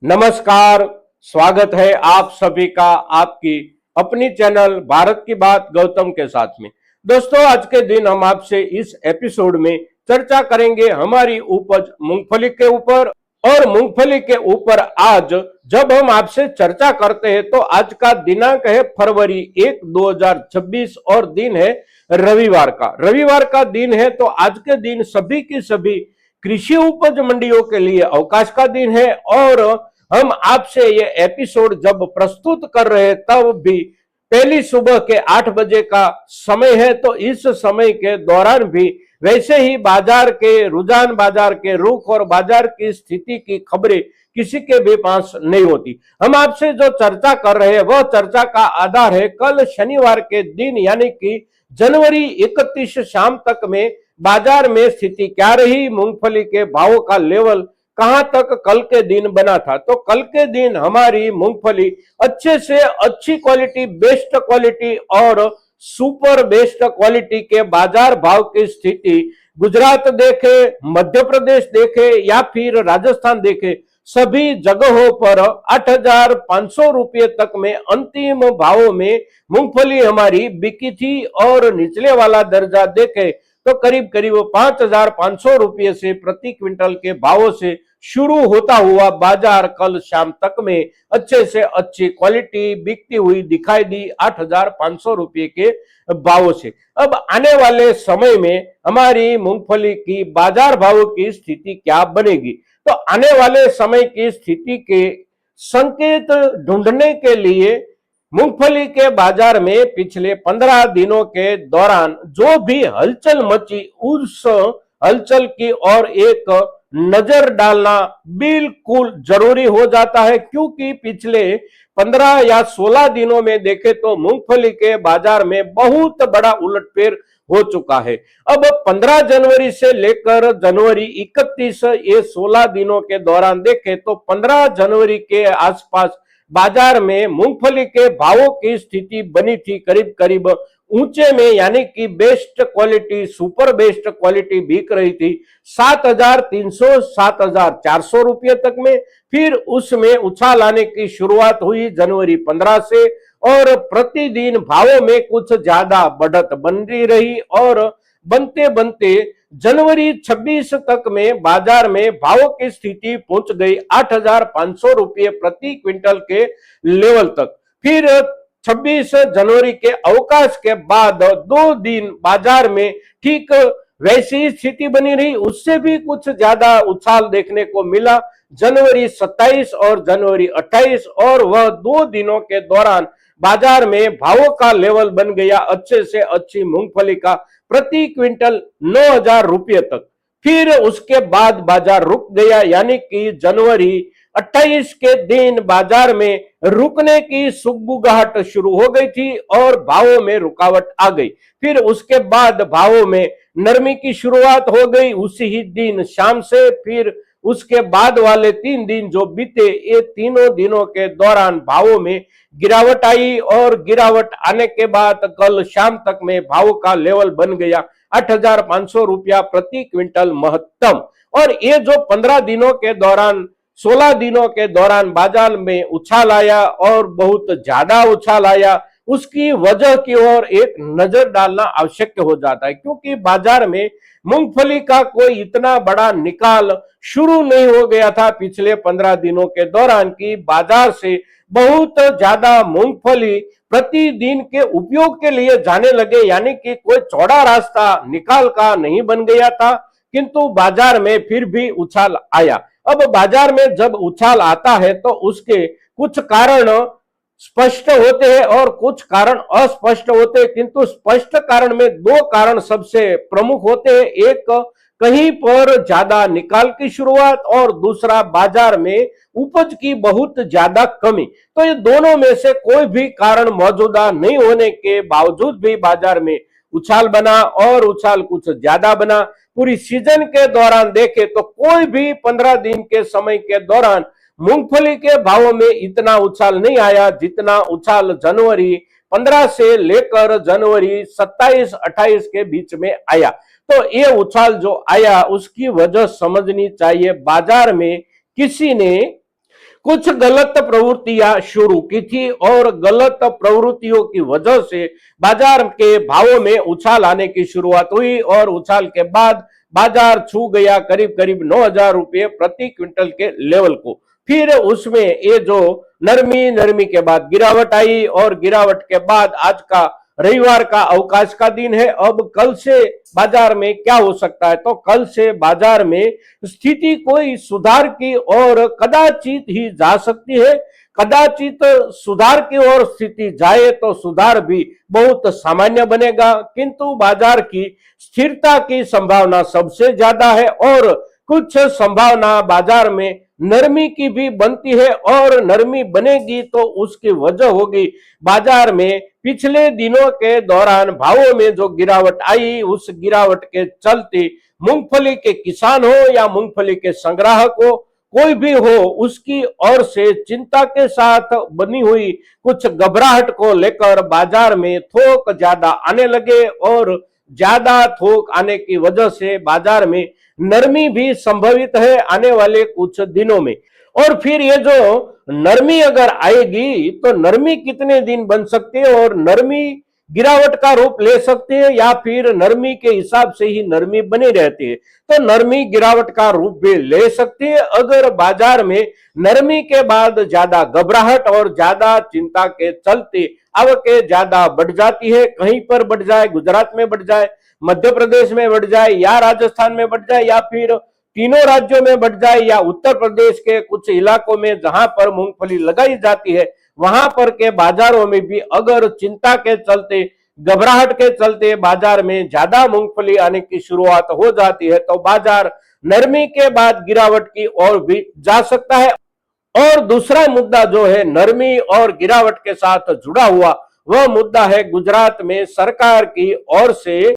नमस्कार। स्वागत है आप सभी का आपकी अपनी चैनल भारत की बात गौतम के साथ में। दोस्तों, आज के दिन हम आपसे इस एपिसोड में चर्चा करेंगे हमारी उपज मूंगफली के ऊपर। और मूंगफली के ऊपर आज जब हम आपसे चर्चा करते हैं तो आज का दिनांक है फरवरी 1, 2026 और दिन है रविवार का। रविवार का दिन है तो आज के दिन सभी की सभी कृषि उपज मंडियों के लिए अवकाश का दिन है। और हम आपसे ये एपिसोड जब प्रस्तुत कर रहे हैं तब भी पहली सुबह के 8 बजे का समय है। तो इस समय के दौरान भी वैसे ही बाजार के रुझान, बाजार के रुख और बाजार की स्थिति की खबरें किसी के भी पास नहीं होती। हम आपसे जो चर्चा कर रहे हैं वह चर्चा का आधार है कल शनिवार के दिन यानी कि जनवरी 31 शाम तक में बाजार में स्थिति क्या रही, मूंगफली के भावों का लेवल कहां तक कल के दिन बना था। तो कल के दिन हमारी मूंगफली अच्छे से अच्छी क्वालिटी, बेस्ट क्वालिटी और सुपर बेस्ट क्वालिटी के बाजार भाव की स्थिति गुजरात देखे, मध्य प्रदेश देखे या फिर राजस्थान देखे, सभी जगहों पर 8,500 रुपये तक में अंतिम भावों में मूंगफली हमारी बिकी थी। और निचले वाला दर्जा देखे तो करीब करीब 5,500 रुपये से प्रति क्विंटल के भावों से शुरू होता हुआ बाजार कल शाम तक में अच्छे से अच्छी क्वालिटी बिकती हुई दिखाई दी 8,500 रुपये के भावों से। अब आने वाले समय में हमारी मूंगफली की बाजार भावों की स्थिति क्या बनेगी, तो आने वाले समय की स्थिति के संकेत ढूंढने के लिए मूंगफली के बाजार में पिछले 15 दिनों के दौरान जो भी हलचल मची उस हलचल की ओर एक नजर डालना बिल्कुल जरूरी हो जाता है। क्योंकि पिछले 15 या 16 दिनों में देखे तो मूंगफली के बाजार में बहुत बड़ा उलटफेर हो चुका है। अब 15 जनवरी से लेकर जनवरी 31 ये 16 दिनों के दौरान देखे तो 15 जनवरी के आसपास बाजार में मूंगफली के भावों की स्थिति बनी थी करीब करीब ऊंचे में, यानी कि best quality, super best quality बिक रही थी 7,300 7,400 रुपये तक में। फिर उसमें उछाल आने की शुरुआत हुई जनवरी 15 से और प्रतिदिन भावों में कुछ ज्यादा बढ़त बनती रही और बनते बनते जनवरी 26 तक में बाजार में भावों की स्थिति पहुंच गई 8,500 रुपये प्रति क्विंटल के लेवल तक। फिर 26 जनवरी के अवकाश के बाद 2 दिन बाजार में ठीक वैसी स्थिति बनी रही, उससे भी कुछ ज्यादा उछाल देखने को मिला जनवरी 27 और जनवरी 28 और वह 2 दिनों के दौरान बाजार में भावों का लेवल बन गया अच्छे से अच्छी मूंगफली का प्रति क्विंटल 9,000 रुपये तक। फिर उसके बाद बाजार रुक गया, यानी कि जनवरी 28 के दिन बाजार में रुकने की सुगबुगाहट शुरू हो गई थी और भावों में रुकावट आ गई। फिर उसके बाद भावों में नरमी की शुरुआत हो गई उसी ही दिन शाम से। फिर उसके बाद वाले 3 दिन जो बीते, ये तीनों दिनों के दौरान भावों में गिरावट आई और गिरावट आने के बाद कल शाम तक में भावों का लेवल बन गया 8,500 रुपया प्रति क्विंटल महत्तम। और ये जो 15 दिनों के दौरान, 16 दिनों के दौरान बाजार में उछाल आया और बहुत ज्यादा उछाल आया, उसकी वजह की ओर एक नजर डालना आवश्यक हो जाता है। क्योंकि बाजार में मूंगफली का कोई इतना बड़ा निकाल शुरू नहीं हो गया था पिछले 15 दिनों के दौरान कि बाजार से बहुत ज्यादा मूंगफली प्रतिदिन के उपयोग के लिए जाने लगे, यानी कि कोई चौड़ा रास्ता निकाल का नहीं बन गया था। किंतु बाजार में फिर भी उछाल आया। अब बाजार में जब उछाल आता है तो उसके कुछ कारण स्पष्ट होते हैं और कुछ कारण अस्पष्ट होते हैं। किंतु स्पष्ट कारण में 2 कारण सबसे प्रमुख होते हैं। एक, कहीं पर ज्यादा निकाल की शुरुआत और दूसरा बाजार में उपज की बहुत ज्यादा कमी। तो ये दोनों में से कोई भी कारण मौजूदा नहीं होने के बावजूद भी बाजार में उछाल बना और उछाल कुछ ज्यादा बना। पूरी सीजन के दौरान देखे तो कोई भी 15 दिन के समय के दौरान मूंगफली के भावों में इतना उछाल नहीं आया जितना उछाल जनवरी 15 से लेकर जनवरी 27-28 के बीच में आया। तो ये उछाल जो आया उसकी वजह समझनी चाहिए। बाजार में किसी ने कुछ गलत प्रवृत्तियां शुरू की थी और गलत प्रवृत्तियों की वजह से बाजार के भावों में उछाल आने की शुरुआत हुई और उछाल के बाद बाजार छू गया करीब करीब 9,000 रुपये प्रति क्विंटल के लेवल को। फिर उसमें ये जो नरमी नरमी के बाद गिरावट आई और गिरावट के बाद आज का रविवार का अवकाश का दिन है। अब कल से बाजार में क्या हो सकता है, तो कल से बाजार में स्थिति कोई सुधार की और कदाचित ही जा सकती है। कदाचित सुधार की ओर स्थिति जाए तो सुधार भी बहुत सामान्य बनेगा, किंतु बाजार की स्थिरता की संभावना सबसे ज्यादा है और कुछ संभावना बाजार में नरमी की भी बनती है और नरमी बनेगी तो उसकी वजह होगी बाजार में पिछले दिनों के दौरान भावों में जो गिरावट आई, उस गिरावट के चलते मूंगफली के किसान हो या मूंगफली के संग्राहक हो, कोई भी हो, उसकी ओर से चिंता के साथ बनी हुई कुछ घबराहट को लेकर बाजार में थोक ज्यादा आने लगे और ज्यादा थोक आने की वजह से बाजार में नरमी भी संभवित है आने वाले कुछ दिनों में। और फिर ये जो नरमी अगर आएगी तो नरमी कितने दिन बन सकती है और नरमी गिरावट का रूप ले सकती है या फिर नरमी के हिसाब से ही नरमी बनी रहती है, तो नरमी गिरावट का रूप भी ले सकती है अगर बाजार में नरमी के बाद ज्यादा घबराहट और ज्यादा चिंता के चलते आवकें ज्यादा बढ़ जाती है। कहीं पर बढ़ जाए, गुजरात में बढ़ जाए, मध्य प्रदेश में बढ़ जाए या राजस्थान में बढ़ जाए या फिर तीनों राज्यों में बढ़ जाए या उत्तर प्रदेश के कुछ इलाकों में जहां पर मूंगफली लगाई जाती है वहां पर के बाजारों में भी अगर चिंता के चलते, घबराहट के चलते बाजार में ज्यादा मूंगफली आने की शुरुआत हो जाती है तो बाजार नरमी के बाद गिरावट की ओर भी जा सकता है। और दूसरा मुद्दा जो है नरमी और गिरावट के साथ जुड़ा हुआ, वह मुद्दा है गुजरात में सरकार की ओर से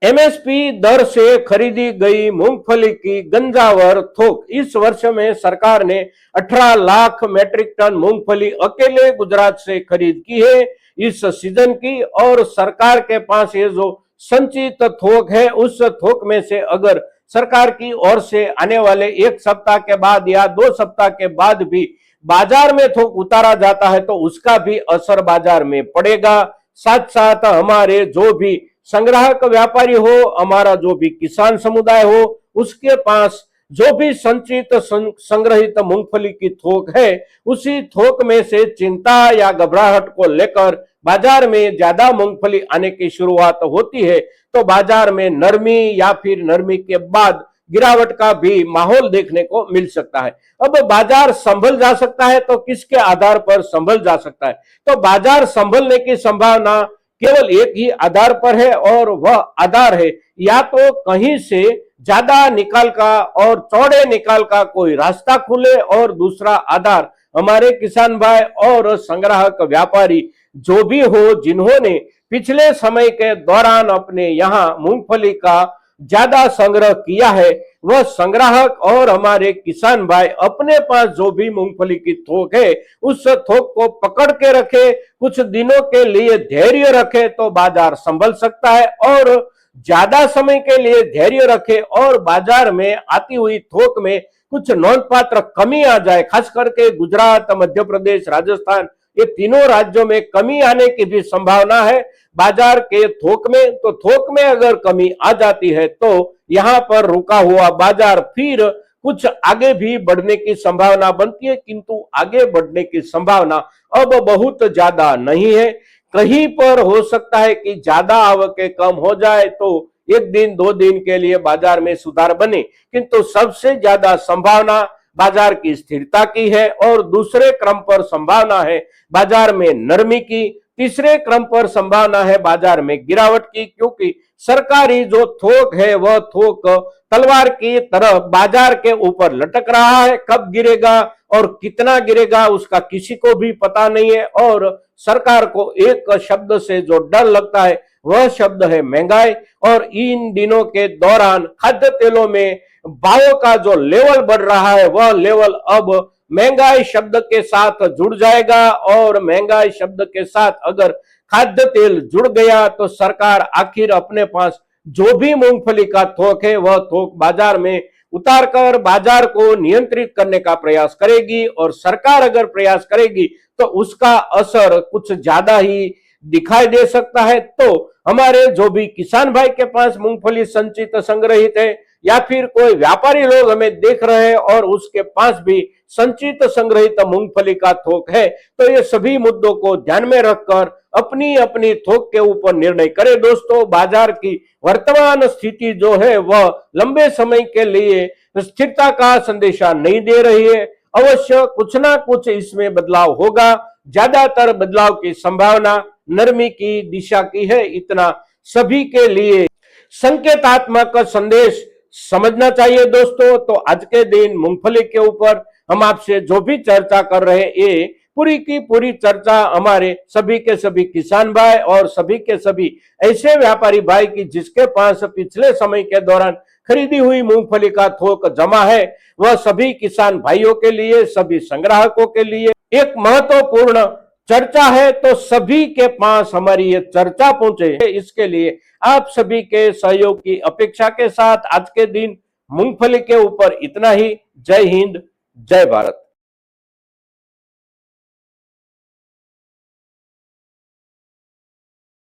एमएसपी दर से खरीदी गई मूंगफली की गंजावर थोक। इस वर्ष में सरकार ने 18 लाख मैट्रिक टन मूंगफली अकेले गुजरात से खरीद की है इस सीजन की, और सरकार के पास ये जो संचित थोक है उस थोक में से अगर सरकार की ओर से आने वाले एक सप्ताह के बाद या 2 सप्ताह के बाद भी बाजार में थोक उतारा जाता है तो उसका भी असर बाजार में पड़ेगा। साथ साथ हमारे जो भी संग्राहक व्यापारी हो, हमारा जो भी किसान समुदाय हो, उसके पास जो भी संचित संग्रहित मूंगफली की थोक है उसी थोक में से चिंता या घबराहट को लेकर बाजार में ज्यादा मूंगफली आने की शुरुआत होती है तो बाजार में नरमी या फिर नरमी के बाद गिरावट का भी माहौल देखने को मिल सकता है। अब बाजार संभल जा सकता है तो किसके आधार पर संभल जा सकता है, तो बाजार संभलने की संभावना केवल एक ही आधार पर है और वह आधार है या तो कहीं से ज्यादा निकाल का और चौड़े निकाल का कोई रास्ता खुले, और दूसरा आधार हमारे किसान भाई और संग्राहक व्यापारी जो भी हो जिन्होंने पिछले समय के दौरान अपने यहाँ मूंगफली का ज्यादा संग्रह किया है, वह संग्राहक और हमारे किसान भाई अपने पास जो भी मूंगफली की थोक है उस थोक को पकड़ के रखे, कुछ दिनों के लिए धैर्य रखे तो बाजार संभल सकता है, और ज्यादा समय के लिए धैर्य रखे और बाजार में आती हुई थोक में कुछ नोंधपात्र कमी आ जाए, खास करके गुजरात, मध्य प्रदेश, राजस्थान, ये तीनों राज्यों में कमी आने की भी संभावना है बाजार के थोक में। तो थोक में अगर कमी आ जाती है तो यहाँ पर रुका हुआ बाजार फिर कुछ आगे भी बढ़ने की संभावना बनती है, किंतु आगे बढ़ने की संभावना अब बहुत ज्यादा नहीं है। कहीं पर हो सकता है कि ज्यादा आवकें कम हो जाए तो एक दिन 2 दिन के लिए बाजार में सुधार बने, किंतु सबसे ज्यादा संभावना बाजार की स्थिरता की है और दूसरे क्रम पर संभावना है बाजार में नरमी की, तीसरे क्रम पर संभावना है बाजार में गिरावट की, क्योंकि सरकारी जो थोक है वह थोक तलवार की तरह बाजार के ऊपर लटक रहा है। कब गिरेगा और कितना गिरेगा उसका किसी को भी पता नहीं है, और सरकार को एक शब्द से जो डर लगता है वह शब्द है महंगाई। और इन दिनों के दौरान खाद्य तेलों में भावों का जो लेवल बढ़ रहा है वह लेवल अब महंगाई शब्द के साथ जुड़ जाएगा, और महंगाई शब्द के साथ अगर खाद्य तेल जुड़ गया तो सरकार आखिर अपने पास जो भी मूंगफली का थोक है वह थोक बाजार में उतारकर बाजार को नियंत्रित करने का प्रयास करेगी और सरकार अगर प्रयास करेगी तो उसका असर कुछ ज्यादा ही दिखाई दे सकता है। तो हमारे जो भी किसान भाई के पास मूंगफली संचित संग्रहित है या फिर कोई व्यापारी लोग हमें देख रहे हैं और उसके पास भी संचित संग्रहित मूंगफली का थोक है, तो ये सभी मुद्दों को ध्यान में रखकर अपनी अपनी थोक के ऊपर निर्णय करें। दोस्तों, बाजार की वर्तमान स्थिति जो है वह लंबे समय के लिए स्थिरता का संदेशा नहीं दे रही है। अवश्य कुछ ना कुछ इसमें बदलाव होगा। ज्यादातर बदलाव की संभावना नरमी की दिशा की है। इतना सभी के लिए संकेतात्मक संदेश समझना चाहिए। दोस्तों, तो आज के दिन मूंगफली के ऊपर हम आपसे जो भी चर्चा कर रहे हैं, ये पूरी की पूरी चर्चा हमारे सभी के सभी किसान भाई और सभी के सभी ऐसे व्यापारी भाई की जिसके पास पिछले समय के दौरान खरीदी हुई मूंगफली का थोक जमा है, वह सभी किसान भाइयों के लिए, सभी संग्राहकों के लिए एक महत्वपूर्ण चर्चा है। तो सभी के पास हमारी ये चर्चा पहुंचे, इसके लिए आप सभी के सहयोग की अपेक्षा के साथ आज के दिन मूंगफली के ऊपर इतना ही। जय हिंद, जय भारत।